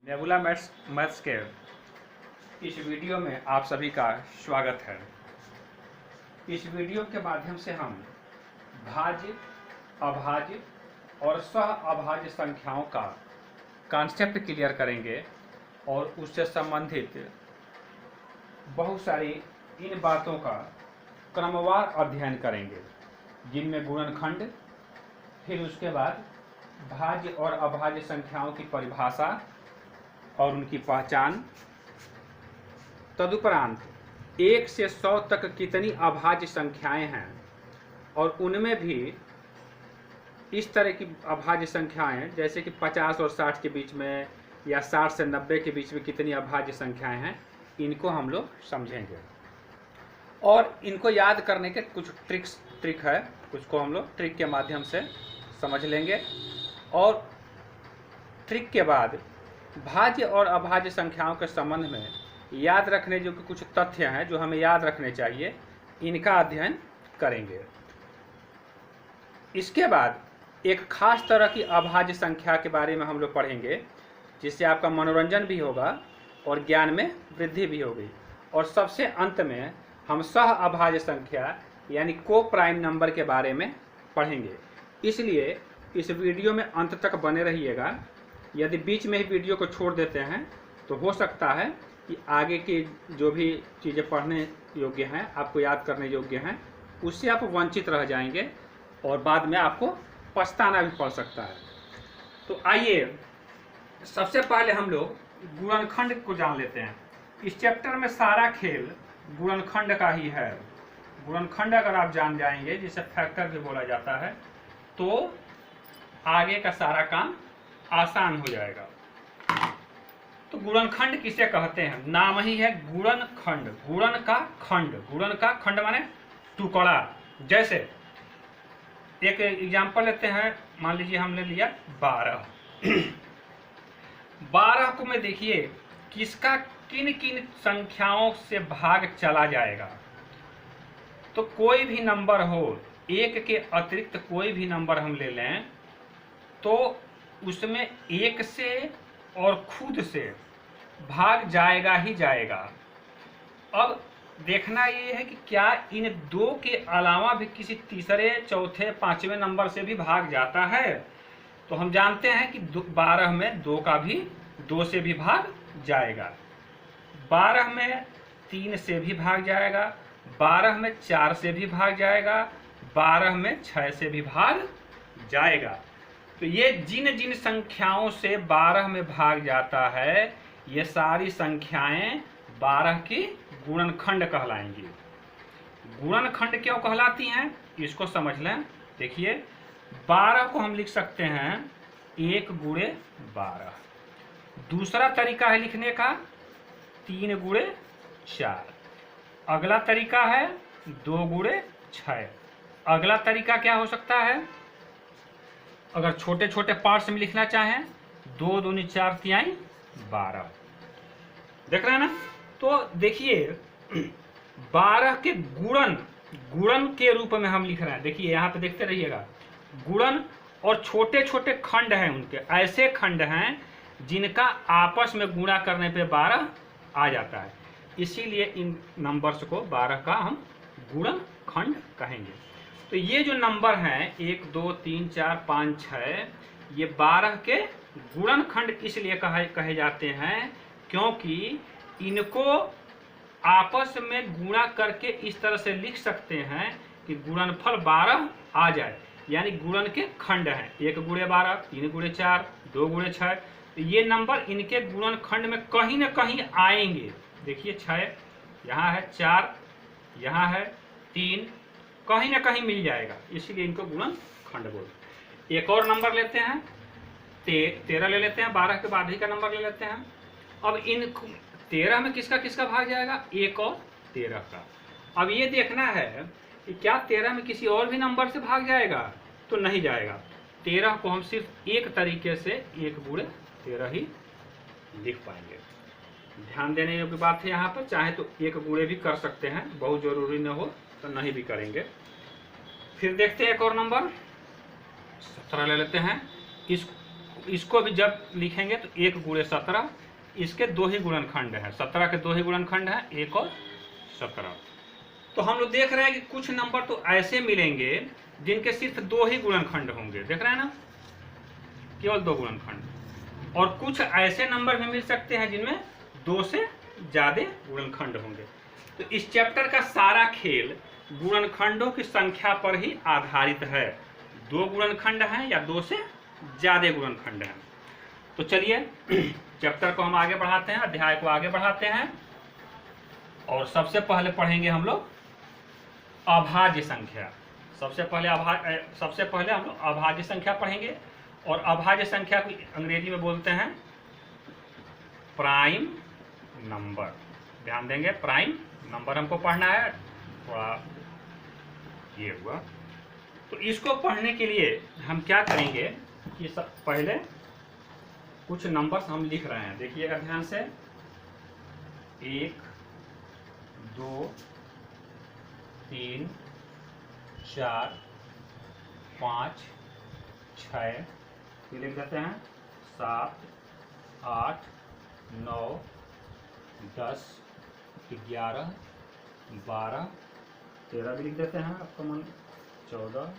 Nebula maths के इस video में आप सभी का स्वागत है। इस वीडियो के माध्यम से हम भाज्य, अभाज्य और सह अभाज्य संख्याओं का कॉन्सेप्ट क्लियर करेंगे और उससे संबंधित बहुत सारी इन बातों का क्रमवार अध्ययन करेंगे, जिनमें गुणनखंड, फिर उसके बाद भाज्य और अभाज्य संख्याओं की परिभाषा और उनकी पहचान, तदुपरांत 1 से 100 तक कितनी अभाज्य संख्याएं हैं और उनमें भी इस तरह की अभाज्य संख्याएं जैसे कि 50 और 60 के बीच में या 60 से 90 के बीच में कितनी अभाज्य संख्याएं हैं, इनको हम लोग समझेंगे। और इनको याद करने के कुछ ट्रिक है, कुछ को हम लोग ट्रिक के माध्यम से समझ लेंगे। और ट्रिक के बाद भाज्य और अभाज्य संख्याओं के संबंध में याद रखने जो कि कुछ तथ्य हैं जो हमें याद रखने चाहिए, इनका अध्ययन करेंगे। इसके बाद एक खास तरह की अभाज्य संख्या के बारे में हम लोग पढ़ेंगे, जिससे आपका मनोरंजन भी होगा और ज्ञान में वृद्धि भी होगी। और सबसे अंत में हम सह अभाज्य संख्या यानी को प्राइम नंबर के बारे में पढ़ेंगे। इसलिए इस वीडियो में अंत तक बने रहिएगा। यदि बीच में ही वीडियो को छोड़ देते हैं तो हो सकता है कि आगे की जो भी चीज़ें पढ़ने योग्य हैं, आपको याद करने योग्य हैं, उससे आप वंचित रह जाएंगे और बाद में आपको पछताना भी पड़ सकता है। तो आइए सबसे पहले हम लोग गुणनखंड को जान लेते हैं। इस चैप्टर में सारा खेल गुणनखंड का ही है। गुणनखंड अगर आप जान जाएंगे, जिसे फैक्टर भी बोला जाता है, तो आगे का सारा काम आसान हो जाएगा। तो गुणनखंड किसे कहते हैं? नाम ही है गुणनखंड। गुणन का खंड, गुणन का खंड माने टुकड़ा। जैसे एक एग्जांपल लेते हैं, मान लीजिए हमने लिया 12। 12 को में देखिए किसका किन किन संख्याओं से भाग चला जाएगा। तो कोई भी नंबर हो, एक के अतिरिक्त कोई भी नंबर हम ले लें, तो उसमें 1 से और खुद से भाग जाएगा ही जाएगा। अब देखना ये है कि क्या इन दो के अलावा भी किसी तीसरे, चौथे, पांचवें नंबर से भी भाग जाता है। तो हम जानते हैं कि 12 में 2 का भी 2 से भी भाग जाएगा, 12 में 3 से भी भाग जाएगा, 12 में 4 से भी भाग जाएगा, 12 में 6 से भी भाग जाएगा। तो ये जिन जिन संख्याओं से 12 में भाग जाता है, ये सारी संख्याएं 12 की गुणनखंड कहलाएंगी। गुणनखंड क्यों कहलाती हैं, इसको समझ लें। देखिए 12 को हम लिख सकते हैं 1 गुणे 12। दूसरा तरीका है लिखने का 3 गुणे 4। अगला तरीका है 2 गुणे 6। अगला तरीका क्या हो सकता है, अगर छोटे छोटे पार्ट्स में लिखना चाहें, 2 दूनी 4 तिहाई 12। देख रहे हैं ना। तो देखिए 12 के गुणन के रूप में हम लिख रहे हैं। देखिए यहाँ पे देखते रहिएगा, गुणन और छोटे छोटे खंड हैं उनके, ऐसे खंड हैं जिनका आपस में गुणा करने पे 12 आ जाता है। इसीलिए इन नंबर्स को 12 का हम गुणनखंड कहेंगे। तो ये जो नंबर हैं 1, 2, 3, 4, 5, 6, ये 12 के गुणनखंड इसलिए कहे जाते हैं क्योंकि इनको आपस में गुणा करके इस तरह से लिख सकते हैं कि गुणनफल 12 आ जाए, यानी गुणन के खंड हैं। 1 गुणे 12, 3 गुणे 4, 2 गुणे 6। तो ये नंबर इनके गुणनखंड में कहीं ना कहीं आएंगे। देखिए 6 यहाँ है, 4 यहाँ है, 3 कहीं ना कहीं मिल जाएगा, इसीलिए इनको गुणनखंड बोलते हैं। एक और नंबर लेते हैं, 13 ले लेते हैं, 12 के बाद ही का नंबर ले लेते हैं। अब इन 13 में किसका किसका भाग जाएगा, 1 और 13 का। अब ये देखना है कि क्या 13 में किसी और भी नंबर से भाग जाएगा, तो नहीं जाएगा। 13 को हम सिर्फ एक तरीके से 1 गुणे 13 ही लिख पाएंगे। ध्यान देने योग्य बात है यहाँ पर, चाहे तो 1 गुणे भी कर सकते हैं, बहुत जरूरी न हो तो नहीं भी करेंगे। फिर देखते हैं एक और नंबर 17 ले लेते हैं। इसको भी जब लिखेंगे तो 1 गुणे 17, इसके 2 ही गुणनखंड हैं, 17 के 2 ही गुणनखंड हैं, 1 और 17। तो हम लोग देख रहे हैं कि कुछ नंबर तो ऐसे मिलेंगे जिनके सिर्फ 2 ही गुणनखंड होंगे, देख रहे हैं ना, केवल 2 गुणनखंड। और कुछ ऐसे नंबर भी मिल सकते हैं जिनमें 2 से ज्यादा गुणनखंड होंगे। तो इस चैप्टर का सारा खेल गुणनखंडों की संख्या पर ही आधारित है, 2 गुणनखंड हैं या 2 से ज्यादा गुणनखंड हैं। तो चलिए चैप्टर को हम आगे बढ़ाते हैं, अध्याय को आगे बढ़ाते हैं। और सबसे पहले पढ़ेंगे हम लोग अभाज्य संख्या। सबसे पहले हम लोग अभाज्य संख्या पढ़ेंगे। और अभाज्य संख्या को अंग्रेजी में बोलते हैं प्राइम नंबर। ध्यान देंगे, प्राइम नंबर हमको पढ़ना है, थोड़ा ये हुआ। तो इसको पढ़ने के लिए हम क्या करेंगे कि पहले कुछ नंबर्स हम लिख रहे हैं, देखिएगा ध्यान से। 1 2 3 4 5 6, ये लिख देते हैं 7 8 9 10 11 12 13 भी लिख देते हैं, आपका मन 14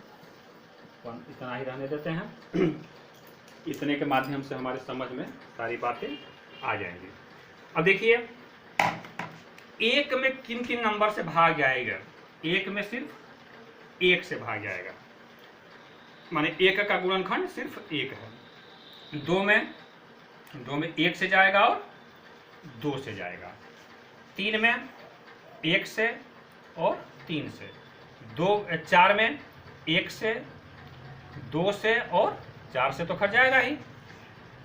इतना ही रहने देते हैं। इतने के माध्यम से हमारे समझ में सारी बातें आ जाएंगी। अब देखिए 1 में किन किन नंबर से भाग जाएगा। 1 में सिर्फ 1 से भाग जाएगा, माने 1 का गुणनखंड सिर्फ 1 है। 2 में 1 से जाएगा और 2 से जाएगा। 3 में 1 से और 3 से। 4 में 1 से, 2 से और 4 से तो खर्च जाएगा ही।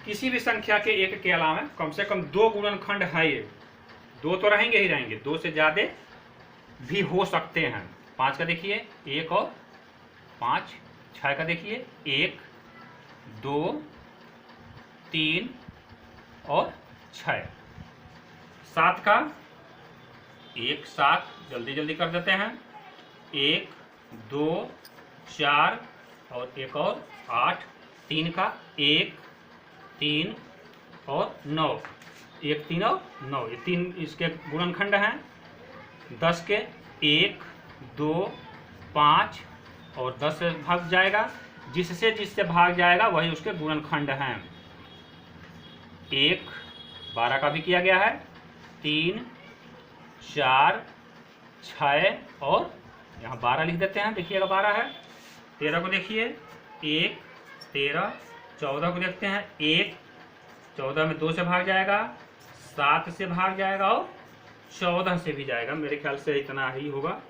किसी भी संख्या के 1 के अलावा कम से कम 2 गुणनखंड है, ये 2 तो रहेंगे ही रहेंगे, 2 से ज्यादा भी हो सकते हैं। 5 का देखिए 1 और 5, 6 का देखिए 1 2 3 और 6, 7 का 1 7, जल्दी जल्दी कर देते हैं, 1 2 4 और 1 और 8, 3 का 1 3 और 9, 1 3 और 9, ये 3 इसके गुणनखंड हैं। 10 के 1 2 5 और 10 से भाग जाएगा, जिससे भाग जाएगा वही उसके गुणनखंड हैं। 1 12 का भी किया गया है, 3 4 6 और यहाँ 12 लिख देते हैं, देखिएगा 12 है। 13 को देखिए 1 13, 14 को देखते हैं 1, 14 में 2 से भाग जाएगा, 7 से भाग जाएगा और 14 से भी जाएगा, मेरे ख्याल से इतना ही होगा।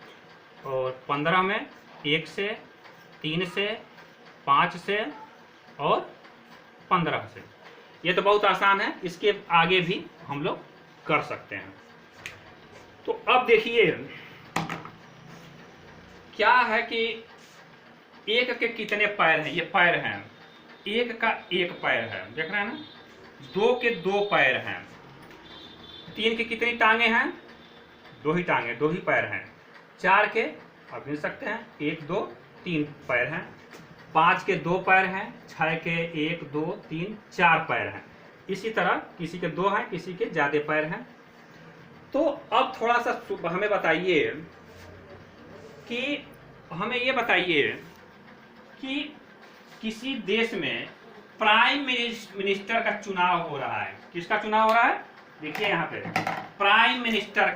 और 15 में 1 से, 3 से, 5 से और 15 से। ये तो बहुत आसान है, इसके आगे भी हम लोग कर सकते हैं। तो अब देखिए क्या है कि 1 के कितने पैर हैं, ये पैर हैं। 1 का 1 पैर है, देख रहे हैं ना। 2 के 2 पैर हैं। 3 की कितनी टांगे हैं, 2 ही टांगे, 2 ही पैर हैं। 4 के आप गिन सकते हैं 1 2 3 पैर हैं। 5 के 2 पैर हैं। 6 के 1 2 3 4 पैर हैं। इसी तरह किसी के 2 हैं, किसी के ज्यादा पैर हैं। तो अब थोड़ा सा हमें बताइए कि कि किसी देश में प्राइम मिनिस्टर का चुनाव हो रहा है। किसका चुनाव हो रहा है, देखिए यहाँ पे प्राइम मिनिस्टर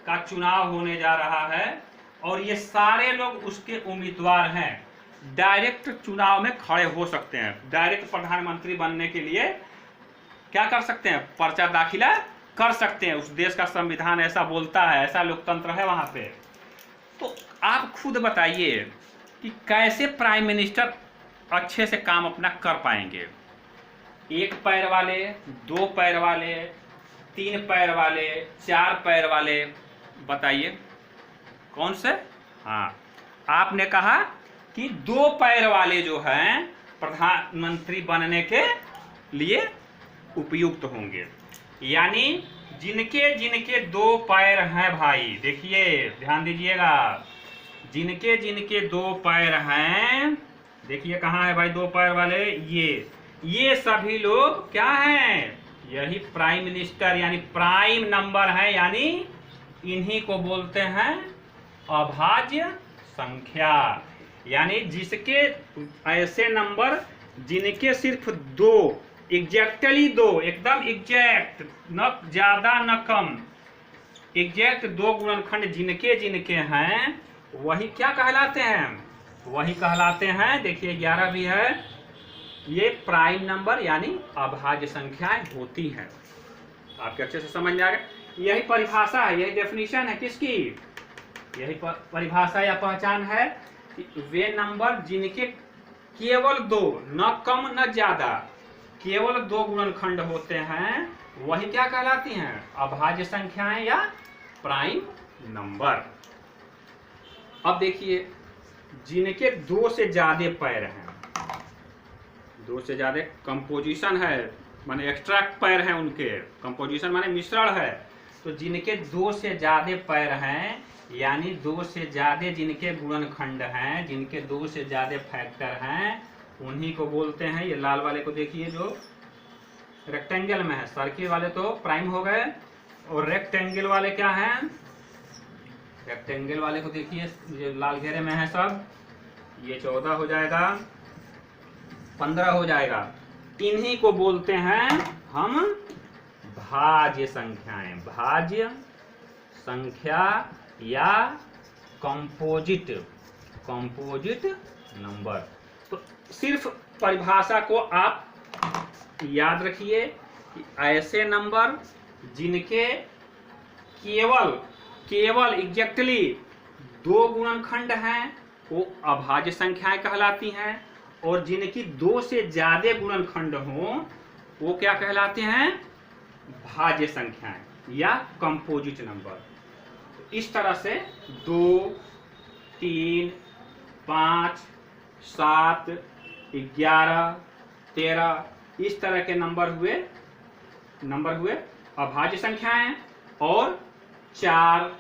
का चुनाव होने जा रहा है और ये सारे लोग उसके उम्मीदवार हैं। डायरेक्ट चुनाव में खड़े हो सकते हैं। डायरेक्ट प्रधानमंत्री बनने के लिए क्या कर सकते हैं, पर्चा दाखिला कर सकते हैं। उस देश का संविधान ऐसा बोलता है, ऐसा लोकतंत्र है वहां पे। तो आप खुद बताइए कि कैसे प्राइम मिनिस्टर अच्छे से काम अपना कर पाएंगे। 1 पैर वाले, 2 पैर वाले, 3 पैर वाले, 4 पैर वाले, बताइए कौन से। हाँ, आपने कहा कि 2 पैर वाले जो हैं प्रधानमंत्री बनने के लिए उपयुक्त होंगे। यानी जिनके 2 पैर हैं भाई, देखिए ध्यान दीजिएगा, जिनके 2 पैर हैं देखिए कहाँ है भाई दो पैर वाले, ये सभी लोग क्या हैं, यही प्राइम मिनिस्टर यानी प्राइम नंबर है, यानी इन्हीं को बोलते हैं अभाज्य संख्या। यानी जिसके ऐसे नंबर जिनके सिर्फ दो, एग्जैक्टली दो, एकदम एग्जैक्ट, न ज्यादा न कम, एग्जैक्ट दो गुणनखंड जिनके जिनके हैं वही क्या कहलाते हैं, वही कहलाते हैं। देखिए 11 भी है, ये प्राइम नंबर यानी अभाज्य संख्याएं होती हैं। आपके अच्छे से समझ में आ गया, यही परिभाषा है, यही डेफिनेशन है किसकी, यही परिभाषा या पहचान है कि वे नंबर जिनके केवल दो, न कम न ज्यादा, केवल दो गुणनखंड होते हैं वही क्या कहलाती हैं, अभाज्य संख्याएं या प्राइम नंबर। अब देखिए जिनके दो से ज्यादा पैर हैं, दो से ज्यादा कंपोजिशन है माने एक्स्ट्रा पैर हैं उनके, कंपोजिशन माने मिश्रण है, तो जिनके दो से ज्यादा पैर हैं यानी दो से ज्यादा जिनके गुणनखंड हैं, जिनके दो से ज्यादा फैक्टर हैं, उन्हीं को बोलते हैं। ये लाल वाले को देखिए जो रेक्टेंगल में है, सर्किल वाले तो प्राइम हो गए, और रेक्टेंगल वाले क्या हैं, रेक्टेंगल वाले को देखिए ये लाल घेरे में है सब, ये 14 हो जाएगा, 15 हो जाएगा, इन्हीं को बोलते हैं हम भाज्य संख्याएं, भाज्य संख्या या कंपोजिट नंबर। तो सिर्फ परिभाषा को आप याद रखिए कि ऐसे नंबर जिनके केवल एग्जैक्टली दो गुणनखंड हैं वो अभाज्य संख्याएं कहलाती हैं, और जिनकी दो से ज्यादा गुणनखंड हो वो क्या कहलाते हैं, भाज्य संख्याएं या कंपोजिट नंबर। इस तरह से 2, 3, 5, 7, 11, 13 इस तरह के नंबर हुए अभाज्य संख्याएं, और 4,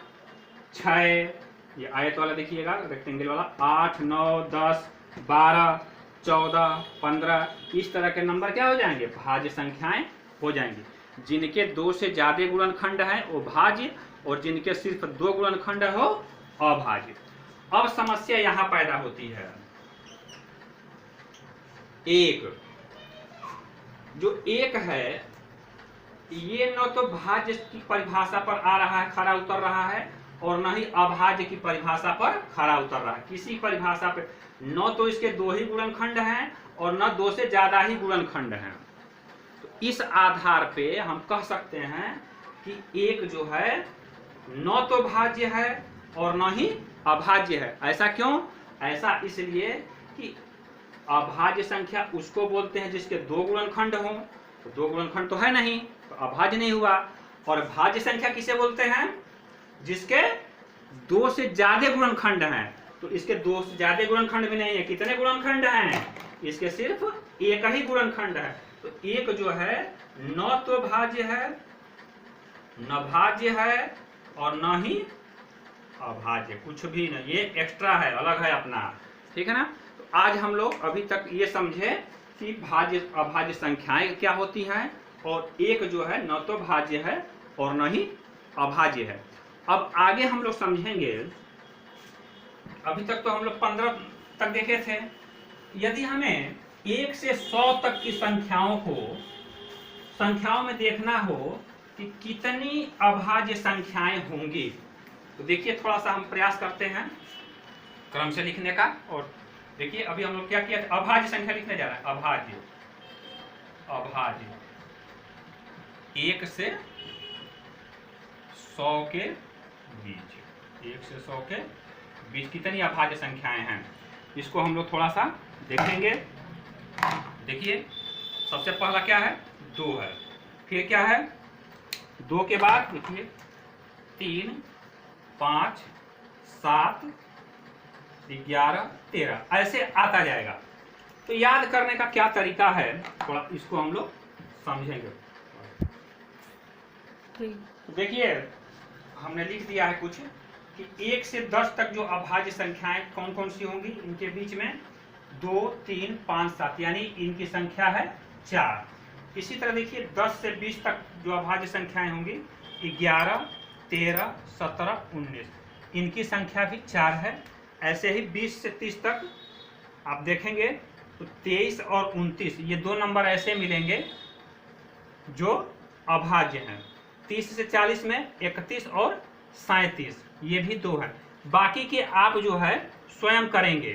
6 ये आयत वाला देखिएगा रेक्टेंगल वाला, 8, 9, 10, 12, 14, 15 इस तरह के नंबर क्या हो जाएंगे, भाज्य संख्याएं हो जाएंगी। जिनके दो से ज्यादा गुणनखंड हैं वो भाज्य, और जिनके सिर्फ दो गुणनखंड हो अभाज्य। अब समस्या यहां पैदा होती है, एक जो एक है ये न तो भाज्य की परिभाषा पर आ रहा है, खरा उतर रहा है, और न ही अभाज्य की परिभाषा पर खरा उतर रहा है। किसी परिभाषा पे न तो इसके दो ही गुणनखंड हैं और न दो से ज्यादा ही गुणनखंड हैं। तो इस आधार पे हम कह सकते हैं कि एक जो है न तो भाज्य है और न ही अभाज्य है। ऐसा क्यों? ऐसा इसलिए कि अभाज्य संख्या उसको बोलते हैं जिसके दो गुणनखंड हों, तो दो गुणनखंड तो है नहीं तो अभाज्य नहीं हुआ। और भाज्य संख्या किसे बोलते हैं? जिसके दो से ज्यादा गुणनखंड हैं। तो इसके दो से ज्यादा गुणनखंड भी नहीं है। कितने गुणनखंड हैं? इसके सिर्फ एक ही गुणनखंड है। तो एक जो है न तो भाज्य है, न भाज्य है और न ही अभाज्य, कुछ भी नहीं, ये एक्स्ट्रा है, अलग है अपना। ठीक है ना? तो आज हम लोग अभी तक ये समझे कि भाज्य अभाज्य संख्याएं क्या होती हैं, और एक जो है न तो भाज्य है और न ही अभाज्य है। अब आगे हम लोग समझेंगे, अभी तक तो हम लोग 15 तक देखे थे। यदि हमें 1 से 100 तक की संख्याओं में देखना हो कि कितनी अभाज्य संख्याएं होंगी, तो देखिए थोड़ा सा हम प्रयास करते हैं क्रम से लिखने का। और देखिए अभी हम लोग क्या किया, अभाज्य संख्या लिखने जा रहा है। अभाज्य 1 से 100 के बीच, 1 से 100 के बीच कितनी अभाज्य संख्याएं हैं, इसको हम लोग थोड़ा सा देखेंगे। देखिए सबसे पहला क्या है? 2 है। फिर क्या है? 2 के बाद देखिए 3, 5, 7, 11, 13 ऐसे आता जाएगा। तो याद करने का क्या तरीका है, थोड़ा इसको हम लोग समझेंगे। तो देखिए हमने लिख दिया है कुछ कि 1 से 10 तक जो अभाज्य संख्याएं कौन कौन सी होंगी, इनके बीच में 2 3 5 7 यानी इनकी संख्या है 4। इसी तरह देखिए 10 से 20 तक जो अभाज्य संख्याएं होंगी 11 13 17 19, इनकी संख्या भी 4 है। ऐसे ही 20 से 30 तक आप देखेंगे तो 23 और 29 ये दो नंबर ऐसे मिलेंगे जो अभाज्य हैं। 30 से 40 में 31 और 37 ये भी दो हैं। बाकी के आप जो है स्वयं करेंगे,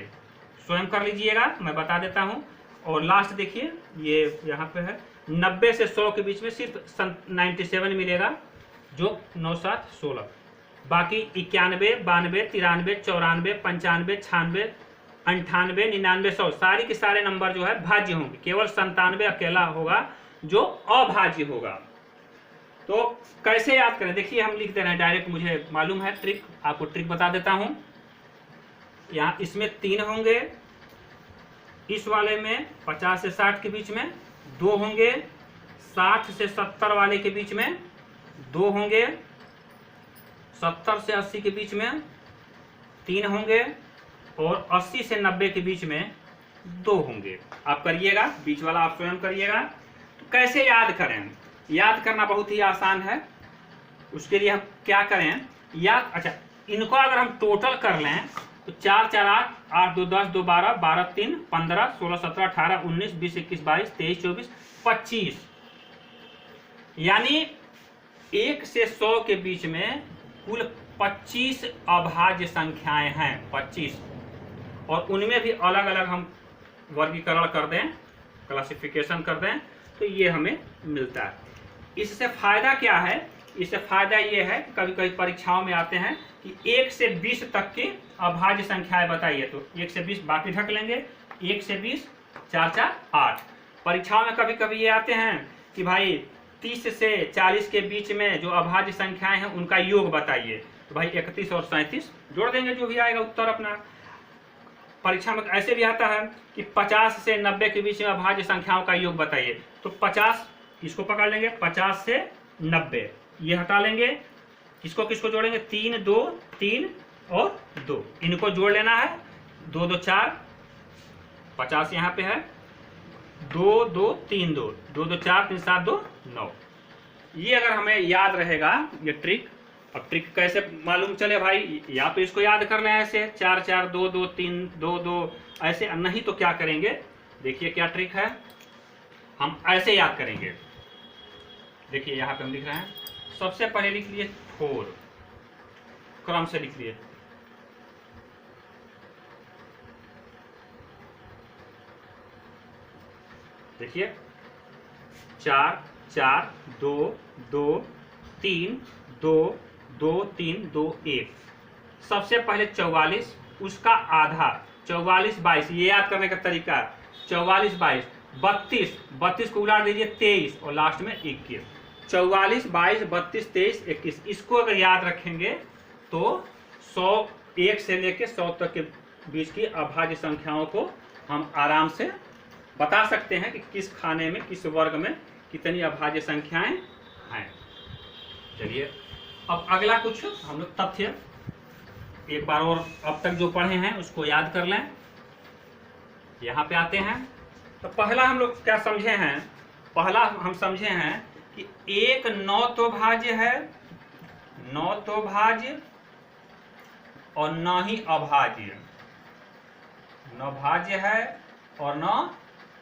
स्वयं कर लीजिएगा, मैं बता देता हूं। और लास्ट देखिए ये यहाँ पे है 90 से 100 के बीच में सिर्फ 97 मिलेगा जो 9 7 16। बाकी 91 92 93 94 95 96 98 99 100 सारी के सारे नंबर जो है भाज्य होंगे। केवल 97 अकेला होगा जो अभाज्य होगा। तो कैसे याद करें, देखिए हम लिख दे रहे हैं डायरेक्ट, मुझे मालूम है ट्रिक, आपको ट्रिक बता देता हूं। यहाँ इसमें 3 होंगे, इस वाले में 50 से 60 के बीच में 2 होंगे, 60 से 70 वाले के बीच में 2 होंगे, 70 से 80 के बीच में 3 होंगे और 80 से 90 के बीच में 2 होंगे। आप करिएगा, बीच वाला आप स्वयं करिएगा। तो कैसे याद करें, याद करना बहुत ही आसान है। उसके लिए हम क्या करें, याद अच्छा इनको अगर हम टोटल कर लें तो 4 4 8 8 2 10 2 12 12 3 15 16 17 18 19 20 21 22 23 24 25 यानी 1 से 100 के बीच में कुल 25 अभाज्य संख्याएं हैं, 25। और उनमें भी अलग अलग हम वर्गीकरण कर दें, क्लासिफिकेशन कर दें तो ये हमें मिलता है। इससे फायदा क्या है, इससे फायदा ये है कि कभी कभी परीक्षाओं में आते हैं कि 1 से 20 तक की अभाज्य संख्याएं बताइए, तो 1 से 20 बाकी ढक लेंगे, 1 से 20 4 4 8। परीक्षाओं में कभी कभी ये आते हैं कि भाई 30 से 40 के बीच में जो अभाज्य संख्याएं हैं उनका योग बताइए, तो भाई 31 और 37 जोड़ देंगे, जो भी आएगा उत्तर अपना। परीक्षा में ऐसे भी आता है कि 50 से 90 के बीच में अभाज्य संख्याओं का योग बताइए, तो 50 इसको पकड़ लेंगे, 50 से 90 ये हटा लेंगे, किसको किसको जोड़ेंगे, 3 2 3 और 2 इनको जोड़ लेना है, 2 2 4 50 यहाँ पे है, 2 2 3 2 2 2 4 3 7 2 9। ये अगर हमें याद रहेगा ये ट्रिक। अब ट्रिक कैसे मालूम चले भाई, या तो इसको याद कर लें ऐसे 4 4 2 2 3 2 2 ऐसे, नहीं तो क्या करेंगे, देखिए क्या ट्रिक है, हम ऐसे याद करेंगे। देखिए यहाँ पे हम लिख रहे हैं, सबसे पहले लिख लिए 4, क्रम से लिख लिए, देखिए 4 4 2 2 3 2 2 3 2 1। सबसे पहले 44, उसका आधा 44 22, ये याद करने का तरीका 44 22 32 32 को उड़ा दीजिए 23 और लास्ट में 21। 44 22 32 23 21, इसको अगर याद रखेंगे तो 101 से लेकर 100 तक के बीच की अभाज्य संख्याओं को हम आराम से बता सकते हैं कि किस खाने में किस वर्ग में कितनी अभाज्य संख्याएं हैं। चलिए अब अगला कुछ हम लोग तथ्य एक बार और अब तक जो पढ़े हैं उसको याद कर लें। यहाँ पे आते हैं तो पहला हम लोग क्या समझे हैं, पहला हम समझे हैं कि एक नौतोभाज्य है, नौतोभाज्य और न ही अभाज्य, न भाज्य है और न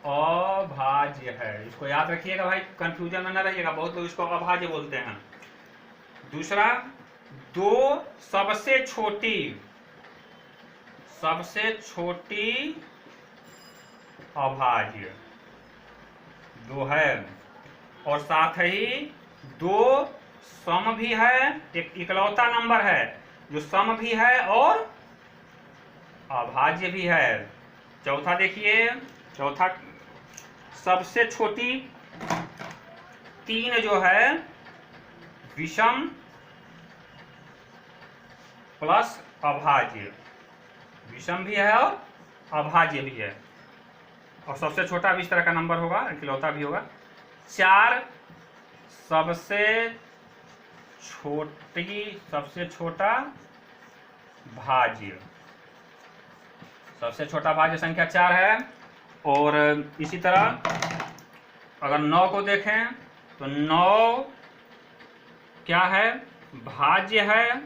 अभाज्य है। इसको याद रखिएगा भाई, कंफ्यूजन में न रहिएगा, बहुत लोग इसको अभाज्य बोलते हैं। दूसरा, दो सबसे छोटी अभाज्य दो है, और साथ ही दो सम भी है, एक इकलौता नंबर है जो सम भी है और अभाज्य भी है। चौथा देखिए, चौथा सबसे छोटी 3 जो है विषम प्लस अभाज्य, विषम भी है और अभाज्य भी है, और सबसे छोटा भी इस तरह का नंबर होगा, इकलौता भी होगा। 4 सबसे छोटा भाज्य, सबसे छोटा भाज्य संख्या 4 है। और इसी तरह अगर 9 को देखें तो 9 क्या है, भाज्य है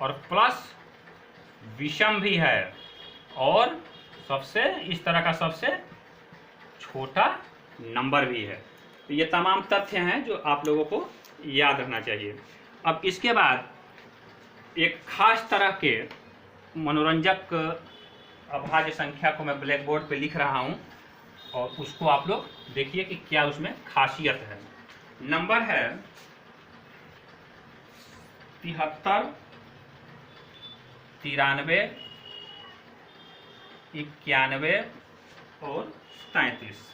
और प्लस विषम भी है और सबसे इस तरह का सबसे छोटा नंबर भी है। तो ये तमाम तथ्य हैं जो आप लोगों को याद रखना चाहिए। अब इसके बाद एक खास तरह के मनोरंजक अभाज्य संख्या को मैं ब्लैक बोर्ड पे लिख रहा हूं और उसको आप लोग देखिए कि क्या उसमें खासियत है। नंबर है 73, 93, 91 और 33।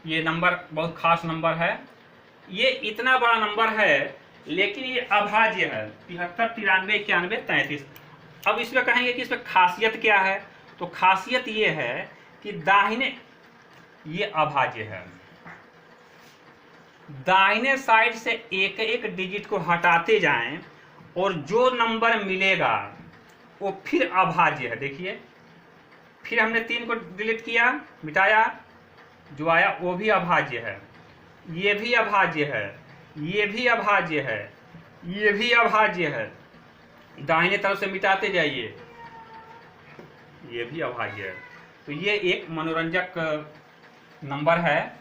ये नंबर बहुत खास नंबर है। ये इतना बड़ा नंबर है लेकिन ये अभाज्य है, 73, 93, 91, 33। अब इसमें कहेंगे कि इसमें खासियत क्या है, तो खासियत ये है कि दाहिने, ये अभाज्य है, दाहिने साइड से एक एक डिजिट को हटाते जाएं और जो नंबर मिलेगा वो फिर अभाज्य है। देखिए फिर हमने 3 को डिलीट किया, मिटाया, जो आया वो भी अभाज्य है, ये भी अभाज्य है, ये भी अभाज्य है, ये भी अभाज्य है। दाहिने तरफ से मिटाते जाइए, ये भी अभाज्य है। तो ये एक मनोरंजक नंबर है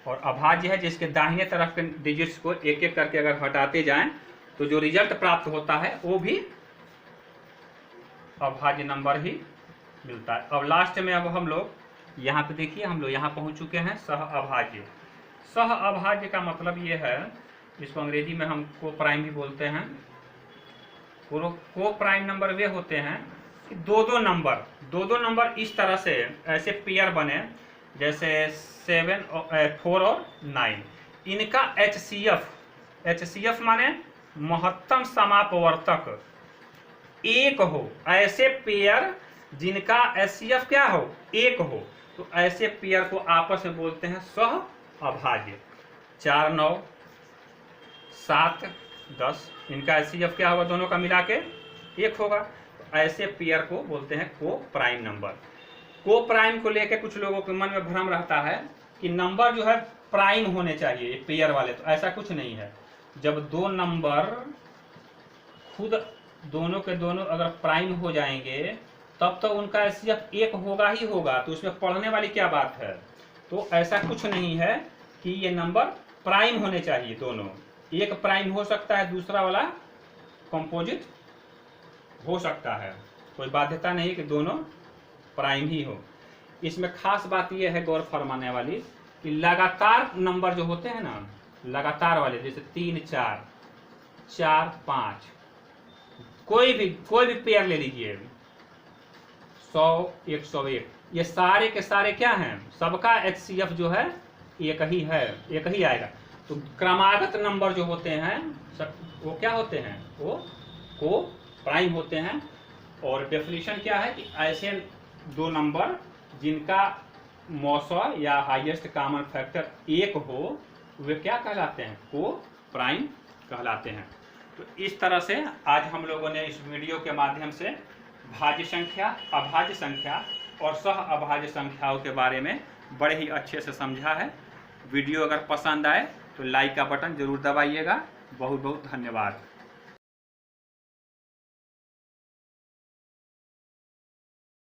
और अभाज्य है, जिसके दाहिने तरफ के डिजिट्स को एक एक करके अगर हटाते जाएं तो जो रिजल्ट प्राप्त होता है वो भी अभाज्य नंबर ही मिलता है। अब लास्ट में अब हम लोग यहाँ पे देखिए, हम लोग यहाँ पहुँच चुके हैं सह अभाज्य। सह अभाज्य का मतलब ये है, इसको अंग्रेजी में हम को प्राइम भी बोलते हैं। को प्राइम नंबर वे होते हैं कि दो दो नंबर इस तरह से ऐसे पेयर बने, जैसे 7, 4 और 9। इनका HCF माने महत्तम समापवर्तक 1 हो। ऐसे पेयर जिनका HCF क्या हो, 1 हो, तो ऐसे पेयर को आपस में बोलते हैं सह अभाज्य। 4, 9, 7, 10, इनका HCF क्या होगा, दोनों का मिला के 1 होगा। तो ऐसे पेयर को बोलते हैं को प्राइम नंबर। को प्राइम को लेकर कुछ लोगों के मन में भ्रम रहता है कि नंबर जो है प्राइम होने चाहिए, ये पेयर वाले। तो ऐसा कुछ नहीं है। जब दो नंबर खुद दोनों के दोनों अगर प्राइम हो जाएंगे तब तो उनका HCF 1 होगा ही होगा। तो उसमें पढ़ने वाली क्या बात है। तो ऐसा कुछ नहीं है कि ये नंबर प्राइम होने चाहिए दोनों। एक प्राइम हो सकता है, दूसरा वाला कंपोजिट हो सकता है, कोई बाध्यता नहीं कि दोनों प्राइम ही हो। इसमें खास बात यह है गौर फरमाने वाली कि लगातार नंबर जो होते हैं ना, लगातार वाले, जैसे 3, 4, 4, 5, कोई भी पेयर ले लीजिए, 100, 101, ये सारे के सारे क्या हैं, सबका HCF जो है एक ही है, एक ही आएगा। तो क्रमागत नंबर जो होते हैं वो क्या होते हैं, वो को प्राइम होते हैं। और डेफिनेशन क्या है कि ऐसे दो नंबर जिनका मौसा या हाईएस्ट कॉमन फैक्टर 1 हो, वे क्या कहलाते हैं, को प्राइम कहलाते हैं। तो इस तरह से आज हम लोगों ने इस वीडियो के माध्यम से भाज्य संख्या, अभाज्य संख्या और सह अभाज्य संख्याओं के बारे में बड़े ही अच्छे से समझा है। वीडियो अगर पसंद आए तो लाइक का बटन जरूर दबाइएगा। बहुत बहुत धन्यवाद।